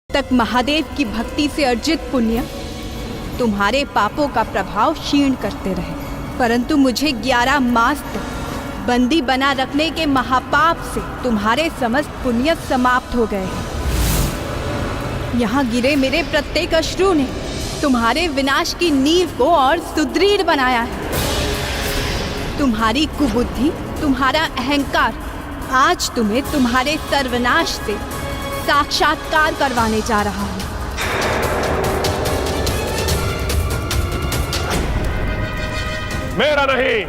तक महादेव की भक्ति से अर्जित पुण्य तुम्हारे पापों का प्रभाव क्षीण करते रहे, परंतु मुझे 11 मास तक बंदी बना रखने के महापाप से तुम्हारे समस्त पुण्य समाप्त हो गए हैं। यहाँ गिरे मेरे प्रत्येक अश्रु ने तुम्हारे विनाश की नींव को और सुदृढ़ बनाया है। तुम्हारी कुबुद्धि, तुम्हारा अहंकार आज तुम्हें तुम्हारे सर्वनाश से साक्षात्कार करवाने जा रहा है। मेरा नहीं,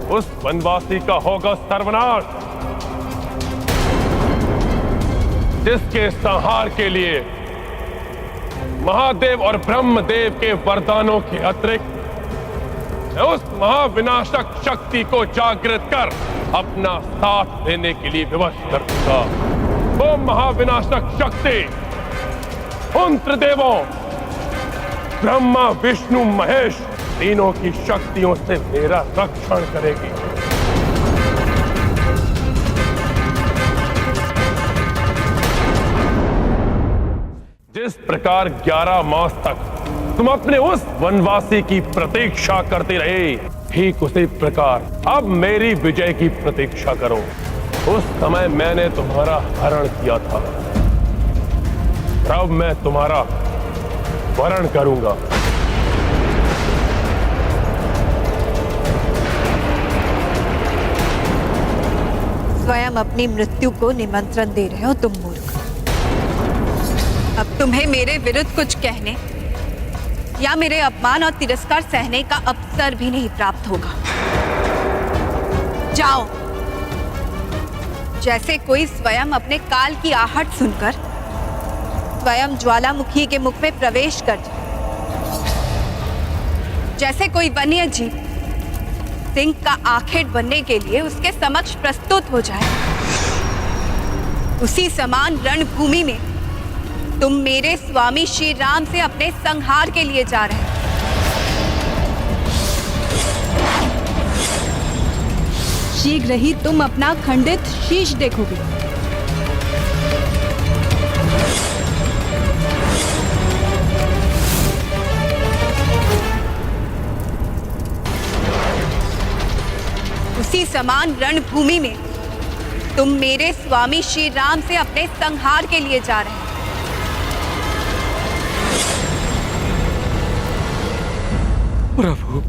उस वनवासी का होगा सर्वनाश, जिसके संहार के लिए महादेव और ब्रह्मदेव के वरदानों के अतिरिक्त मैं उस महाविनाशक शक्ति को जागृत कर अपना साथ देने के लिए विवश कर दूंगा। वो महाविनाशक शक्ति उन त्रिदेवों ब्रह्मा, विष्णु, महेश तीनों की शक्तियों से मेरा रक्षण करेगी। जिस प्रकार 11 मास तक तुम अपने उस वनवासी की प्रतीक्षा करते रहे, ठीक उसी प्रकार अब मेरी विजय की प्रतीक्षा करो। उस समय मैंने तुम्हारा हरण किया था, अब मैं तुम्हारा वरण करूंगा। स्वयं अपनी मृत्यु को निमंत्रण दे रहे हो तुम मूर्ख। अब तुम्हें मेरे विरुद्ध कुछ कहने या मेरे अपमान और तिरस्कार सहने का अवसर भी नहीं प्राप्त होगा। जाओ, जैसे कोई स्वयं अपने काल की आहट सुनकर स्वयं ज्वालामुखी के मुख में प्रवेश कर जाए, जैसे कोई वन्य जीव सिंह का आखेट बनने के लिए उसके समक्ष प्रस्तुत हो जाए, उसी समान रणभूमि में तुम मेरे स्वामी श्री राम से अपने संहार के लिए जा रहे हैं। शीघ्र ही तुम अपना खंडित शीश देखोगे। उसी समान रणभूमि में तुम मेरे स्वामी श्री राम से अपने संहार के लिए जा रहे हैं। प्रभु,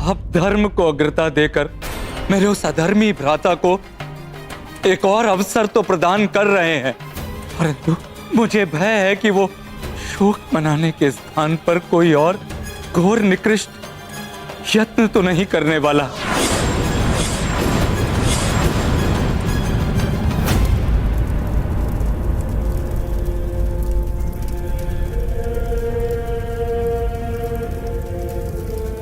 आप धर्म को अग्रता देकर मेरे उस अधर्मी भ्राता को एक और अवसर तो प्रदान कर रहे हैं, परंतु मुझे भय है कि वो शोक मनाने के स्थान पर कोई और घोर निकृष्ट यत्न तो नहीं करने वाला।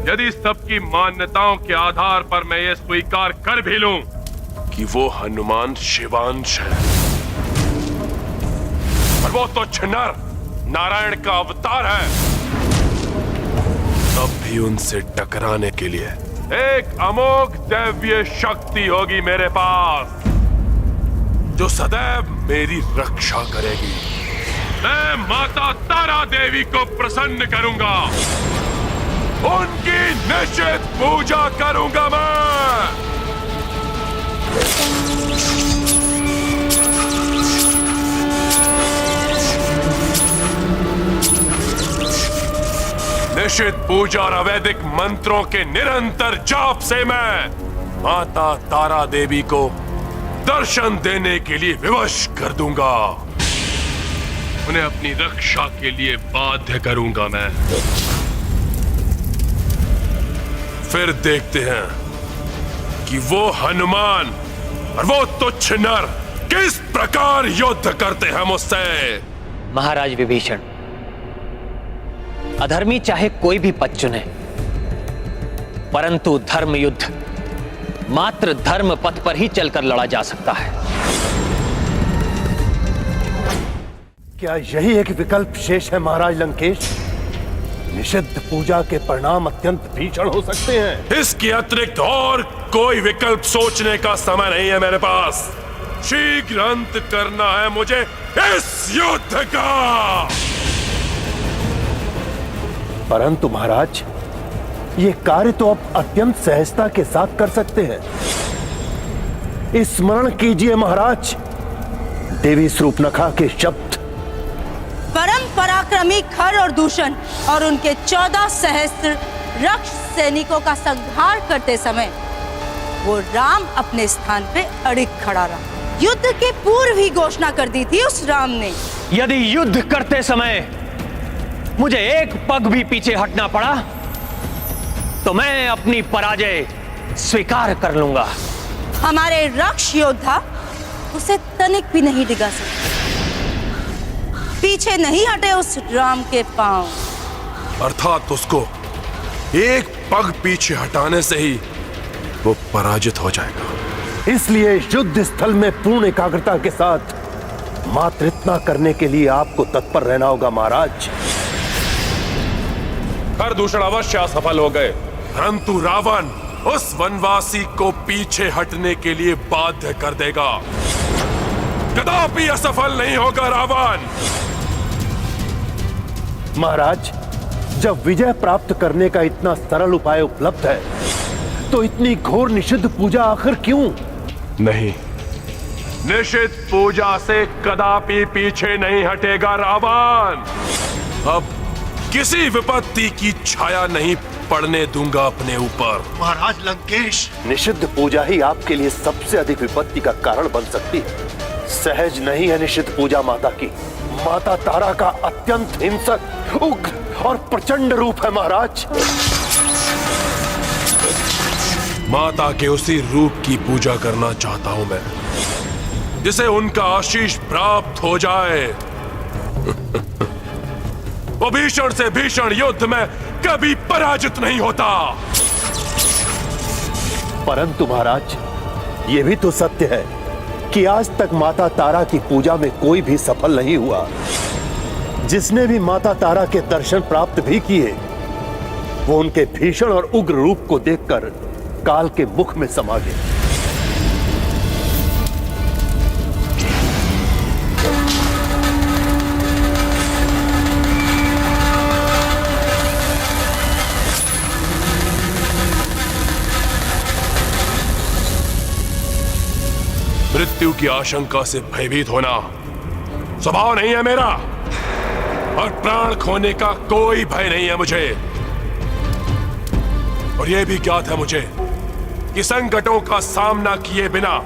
यदि सबकी मान्यताओं के आधार पर मैं ये स्वीकार कर भी लूं कि वो हनुमान शिवांश है, और वो तो नर नारायण का अवतार है, तब भी उनसे टकराने के लिए एक अमोघ दैवीय शक्ति होगी मेरे पास, जो सदैव मेरी रक्षा करेगी। मैं माता तारा देवी को प्रसन्न करूंगा, उनकी निश्चित पूजा करूंगा मैं। निश्चित पूजा और अवैदिक मंत्रों के निरंतर जाप से मैं माता तारा देवी को दर्शन देने के लिए विवश कर दूंगा, उन्हें अपनी रक्षा के लिए बाध्य करूंगा मैं। फिर देखते हैं कि वो हनुमान और वो तुच्छ नर किस प्रकार युद्ध करते हैं मुझसे। महाराज विभीषण, अधर्मी चाहे कोई भी पथ चुने, परंतु धर्म युद्ध मात्र धर्म पथ पर ही चलकर लड़ा जा सकता है। क्या यही एक विकल्प शेष है महाराज लंकेश? निषिद्ध पूजा के परिणाम अत्यंत भीषण हो सकते हैं। इसके अतिरिक्त और कोई विकल्प सोचने का समय नहीं है मेरे पास। शीघ्र अंत करना है मुझे इस युद्ध का। परंतु महाराज, ये कार्य तो आप अत्यंत सहजता के साथ कर सकते हैं। स्मरण कीजिए महाराज, देवी शूर्पणखा के शब्द। परम पराक्रमी खर और दूषण और उनके 14 सहस्त्र रक्ष सैनिकों का संहार करते समय वो राम अपने स्थान पे अड़िग खड़ा रहा। युद्ध के पूर्व ही घोषणा कर दी थी उस राम ने। यदि युद्ध करते समय मुझे एक पग भी पीछे हटना पड़ा तो मैं अपनी पराजय स्वीकार कर लूंगा। हमारे रक्ष योद्धा उसे तनिक भी नहीं डिगा सकते। पीछे नहीं हटे उस राम के पांव। अर्थात उसको एक पग पीछे हटाने से ही वो पराजित हो जाएगा। इसलिए युद्ध स्थल में पूर्ण एकाग्रता के साथ मात्र इतना करने के लिए आपको तत्पर रहना होगा महाराज। खरदूषण अवश्य असफल हो गए, परंतु रावण उस वनवासी को पीछे हटने के लिए बाध्य कर देगा। कदापि असफल नहीं होगा रावण। महाराज, जब विजय प्राप्त करने का इतना सरल उपाय उपलब्ध है तो इतनी घोर निषिद्ध पूजा आखिर क्यों? नहीं, निषिद्ध पूजा से कदापि पीछे नहीं हटेगा रावण। अब किसी विपत्ति की छाया नहीं पड़ने दूंगा अपने ऊपर। महाराज लंकेश, निषिद्ध पूजा ही आपके लिए सबसे अधिक विपत्ति का कारण बन सकती है। सहज नहीं है निषिद्ध पूजा माता की। माता तारा का अत्यंत हिंसक, उग्र और प्रचंड रूप है महाराज। माता के उसी रूप की पूजा करना चाहता हूं मैं, जिसे उनका आशीष प्राप्त हो जाए। वो भीषण से भीषण युद्ध में कभी पराजित नहीं होता। परंतु महाराज, ये भी तो सत्य है कि आज तक माता तारा की पूजा में कोई भी सफल नहीं हुआ। जिसने भी माता तारा के दर्शन प्राप्त भी किए, वो उनके भीषण और उग्र रूप को देखकर काल के मुख में समा गए। मृत्यु की आशंका से भयभीत होना स्वभाव नहीं है मेरा, और प्राण खोने का कोई भय नहीं है मुझे। और यह भी ज्ञात है मुझे कि संकटों का सामना किए बिना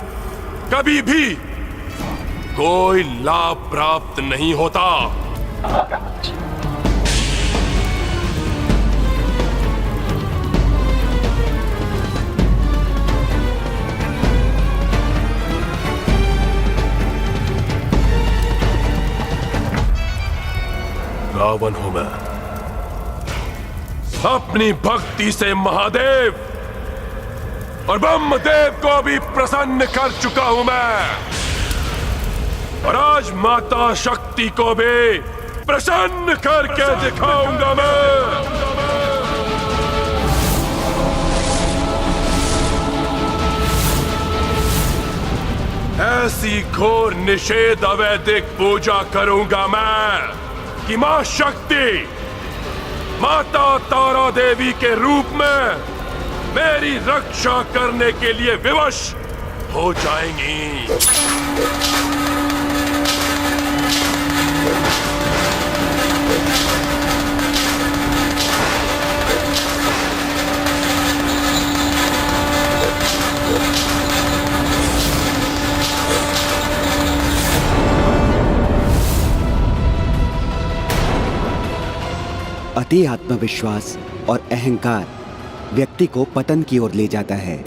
कभी भी कोई लाभ प्राप्त नहीं होता। रावण हूं मैं, अपनी भक्ति से महादेव और ब्रह्मदेव को भी प्रसन्न कर चुका हूं मैं, और आज माता शक्ति को भी प्रसन्न करके दिखाऊंगा मैं। ऐसी घोर निषेध अवैधिक पूजा करूंगा मैं कि मां शक्ति माता तारा देवी के रूप में मेरी रक्षा करने के लिए विवश हो जाएंगी। अति आत्मविश्वास और अहंकार व्यक्ति को पतन की ओर ले जाता है।